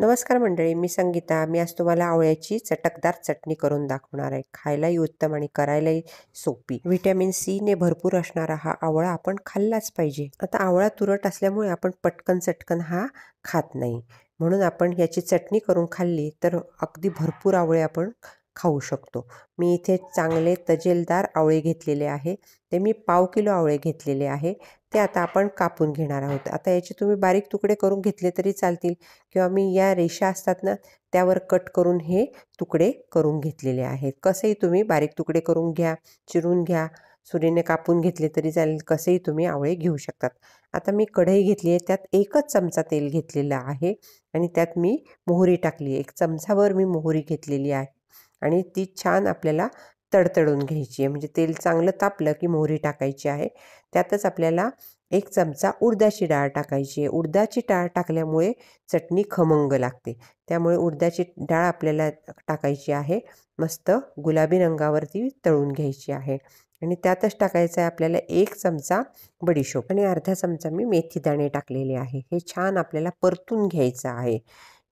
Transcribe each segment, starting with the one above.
नमस्कार मंडळी, मी संगीता. मी आज तुम्हाला आवळ्याची चटकदार चटणी करून दाखवणार आहे. खायलाही उत्तम आणि करायलाही सोपी. व्हिटॅमिन सी ने भरपूर असणारा हा आवळा आपण खाल्लाच पाहिजे. आता आवळा तुरट असल्यामुळे आपण पटकन चटकन हा खात नाही, म्हणून आपण याची चटणी करून खाल्ली तर अगदी भरपूर आवळे आपण खाऊ शकतो. मी इथे चांगले तजेलदार आवळे घेतलेले आहे. ते मी 1/2 किलो आवळे घेतलेले आहे. ते आता आपण कापून घेणार आहोत. आता याचे तुम्ही बारीक तुकडे करून घेतले तरी चालतील, किंवा मी या रेषा असतात ना त्यावर कट करून हे तुकडे करून घेतलेले आहेत. कसंही तुम्ही बारीक तुकडे करून घ्या, चिरून घ्या, सुरीने कापून घेतले तरी चालेल. कसेही तुम्ही आवळे घेऊ शकतात. आता मी कढई घेतली आहे, त्यात 1च चमचा तेल घेतलेलं आहे आणि त्यात मी मोहरी टाकली. 1 चमचाभर मी मोहरी घेतलेली आहे आणि ती छान आपल्याला तडतडून घ्यायची आहे. म्हणजे तेल चांगलं तापलं की मोहरी टाकायची आहे. त्यातच आपल्याला 1 चमचा उडदाची डाळ टाकायची आहे. उडदाची डाळ टाकल्यामुळे चटणी खमंग लागते. त्यामुळे उडदाची डाळ आपल्याला टाकायची आहे. मस्त गुलाबी रंगावरती तळून घ्यायची आहे आणि त्यातच टाकायचं आहे आपल्याला 1 चमचा बडीशोप आणि अर्धा चमचा मी मेथी दाणे टाकलेले आहे. हे छान आपल्याला परतून घ्यायचं आहे.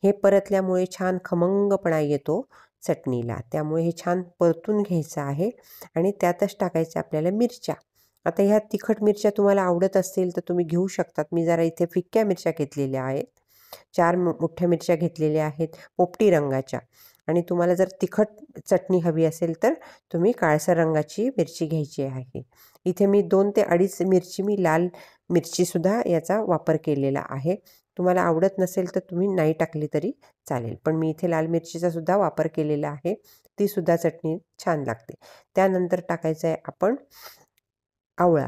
हे परतल्यामुळे छान खमंगपणा येतो चटणीला. त्यामुळे हे छान परतून घ्यायचं आहे आणि त्यातच टाकायचं आपल्याला मिरच्या. आता ह्या तिखट मिरच्या तुम्हाला आवडत असतील तर तुम्ही घेऊ शकतात. मी जरा इथे फिक्क्या मिरच्या घेतलेल्या आहेत. 4 मोठ्या मिरच्या घेतलेल्या आहेत पोपटी रंगाच्या. आणि तुम्हाला जर तिखट चटणी हवी असेल तर तुम्ही काळसर रंगाची मिरची घ्यायची आहे. इथे मी 2 ते 2.5 मिरची मी लाल मिरचीसुद्धा याचा वापर केलेला आहे. तुम्हाला आवडत नसेल तर तुम्ही नाही टाकली तरी चालेल, पण मी इथे लाल मिरचीचा सुद्धा वापर केलेला आहे. ती सुद्धा चटणी छान लागते. त्यानंतर टाकायचं आहे आपण आवळा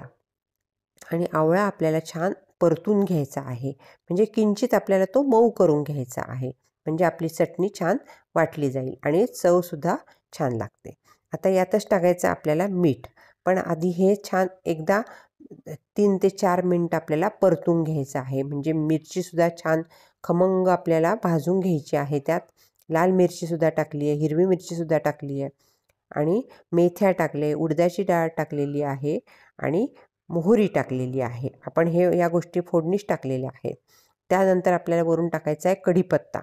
आणि आवळा आपल्याला छान परतून घ्यायचा आहे. म्हणजे किंचित आपल्याला तो मऊ करून घ्यायचा आहे. म्हणजे आपली चटणी छान वाटली जाईल आणि चवसुद्धा छान लागते. आता यातच टाकायचं आपल्याला मीठ. पण आधी हे छान एकदा 3 ते 4 मिनिट आपल्याला परतून घ्यायचं आहे. म्हणजे मिरचीसुद्धा छान खमंग आपल्याला भाजून घ्यायची आहे. त्यात लाल मिरचीसुद्धा टाकली आहे, हिरवी मिरचीसुद्धा टाकली आहे आणि मेथ्या टाकले, उडदाची डाळ टाकलेली आहे आणि मोहरी टाकलेली आहे. आपण या गोष्टी फोडणीच टाकलेल्या आहेत. त्यानंतर आपल्याला वरून टाकायचा आहे कढीपत्ता.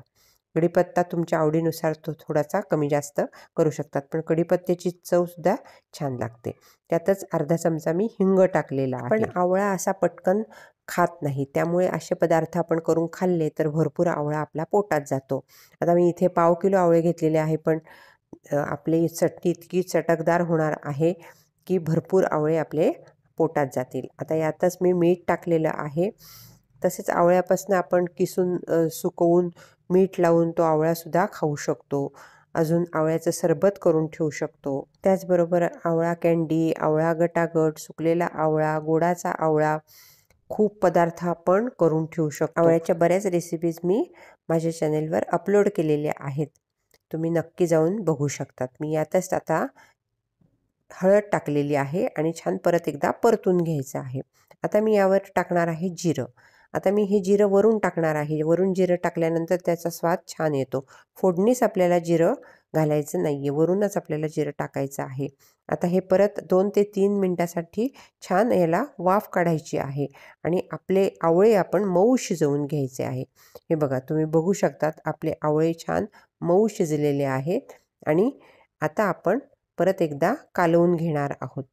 कढीपत्ता तुमच्या आवडीनुसार तो थोडासा कमी जास्त करू शकतात, पण कढीपत्त्याची चवसुद्धा छान लागते. त्यातच अर्धा चमचा मी हिंग टाकलेला आहे. पण आवळा असा पटकन खात नाही, त्यामुळे असे पदार्थ आपण करून खाल्ले तर भरपूर आवळा आपला पोटात जातो. आता मी इथे 1/2 किलो आवळे घेतलेले आहे, पण आपली चटणी इतकी चटकदार होणार आहे की भरपूर आवळे आपले पोटात जातील. आता यातच मी मीठ टाकलेलं आहे. तसेच आवळ्यापासून आपण किसून सुकवून मीठ लावून तो आवळासुद्धा खाऊ शकतो. अजून आवळ्याचं सरबत करून ठेवू शकतो. त्याचबरोबर आवळा कँडी, आवळा गटागट, सुकलेला आवळा, गोडाचा आवळा, खूप पदार्थ आपण करून ठेवू शकतो. आवळ्याच्या बऱ्याच रेसिपीज मी माझ्या चॅनेलवर अपलोड केलेल्या आहेत. तुम्ही नक्की जाऊन बघू शकतात. मी यातच आता हळद टाकलेली आहे आणि छान परत एकदा परतून घ्यायचं आहे. आता मी यावर टाकणार आहे जिरं. आता मी हे जिरं वरून टाकणार आहे. वरून जिरं टाकल्यानंतर त्याचा स्वाद छान येतो. फोडणीस आपल्याला जिरं घालायचं नाही आहे, वरूनच आपल्याला जिरं टाकायचं आहे. आता हे परत 2 ते 3 मिनटासाठी छान याला वाफ काढायची आहे आणि आपले आवळे आपण मऊ शिजवून घ्यायचे आहे. हे बघा, तुम्ही बघू शकतात आपले आवळे छान मऊ शिजलेले आहेत आणि आता आपण परत एकदा कालवून घेणार आहोत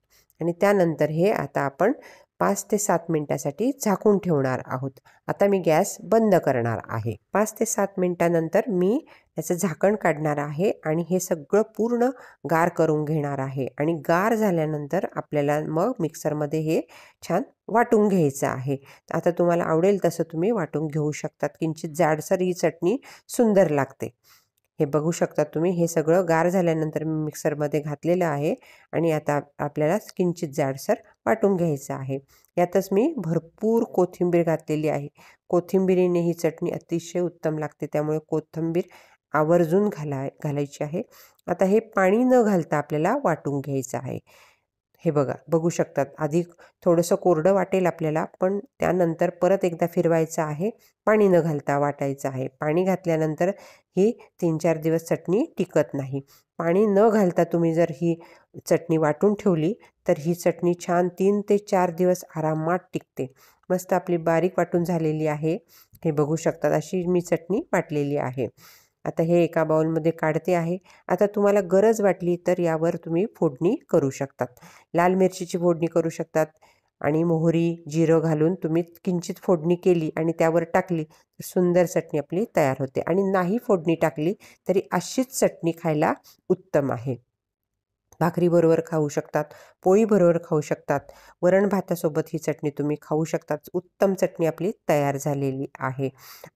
आणि त्यानंतर हे आता आपण 5 ते 7 मिनिटासाठी झाकून ठेवणार आहोत. आता मी गॅस बंद करणार आहे. 5 ते 7 मिनिटानंतर मी याचं झाकण काढणार आहे आणि हे सगळं पूर्ण गार करून घेणार आहे आणि गार झाल्यानंतर आपल्याला मग मिक्सरमध्ये हे छान वाटून घ्यायचं आहे. आता तुम्हाला आवडेल तसं तुम्ही वाटून घेऊ शकतात. किंचित जाडसर ही चटणी सुंदर लागते. हे बघू शकता तुम्ही. हे सगळं गार झाल्यानंतर मी मिक्सरमध्ये घातलेलं आहे आणि आता आपल्याला किंचित जाडसर वाटून घ्यायचं आहे. यातच मी भरपूर कोथिंबीर घातलेली आहे. कोथिंबीरीने ही चटणी अतिशय उत्तम लागते, त्यामुळे कोथिंबीर आवर्जून घालायची आहे. आता हे पाणी न घालता आपल्याला वाटून घ्यायचं आहे. हे बघा, बघू शकतात. आधी थोडंसं कोरडं वाटेल आपल्याला, पण त्यानंतर परत एकदा फिरवायचं आहे. पाणी न घालता वाटायचं आहे. पाणी घातल्यानंतर ही 3-4 दिवस चटणी टिकत नाही. पाणी न घालता तुम्ही जर ही चटणी वाटून ठेवली तर ही चटणी छान 3 ते 4 दिवस आरामात टिकते. मस्त आपली बारीक वाटून झालेली आहे हे बघू शकतात अशी मी चटणी वाटलेली आहे. आता हे एका बाउलमध्ये काढते आहे. आता तुम्हाला गरज वाटली तर यावर तुम्ही फोडणी करू शकतात. लाल मिरचीची फोडणी करू शकतात आणि मोहरी, जिरं घालून तुम्ही किंचित फोडणी केली आणि त्यावर टाकली तर सुंदर चटणी आपली तयार होते. आणि नाही फोडणी टाकली तरी अशीच चटणी खायला उत्तम आहे. भाकरीबरोबर खाऊ शकतात, पोळीबरोबर खाऊ शकतात, वरण भातासोबत ही चटणी तुम्ही खाऊ शकतात. उत्तम चटणी आपली तयार झालेली आहे.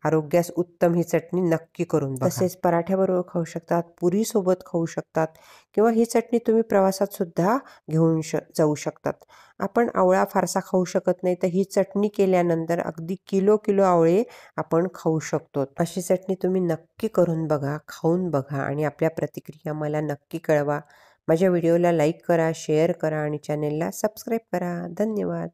आरोग्यास उत्तम ही चटणी नक्की करून बघा. तसेच पराठ्याबरोबर खाऊ शकतात, पुरीसोबत खाऊ शकतात किंवा ही चटणी तुम्ही प्रवासात सुद्धा घेऊन जाऊ शकतात. आपण आवळा फारसा खाऊ शकत नाही, तर ही चटणी केल्यानंतर अगदी किलो किलो आवळे आपण खाऊ शकतो. अशी चटणी तुम्ही नक्की करून बघा, खाऊन बघा आणि आपल्या प्रतिक्रिया मला नक्की कळवा. माझ्या व्हिडिओला लाईक करा, शेअर करा आणि चॅनेलला सबस्क्राईब करा. धन्यवाद.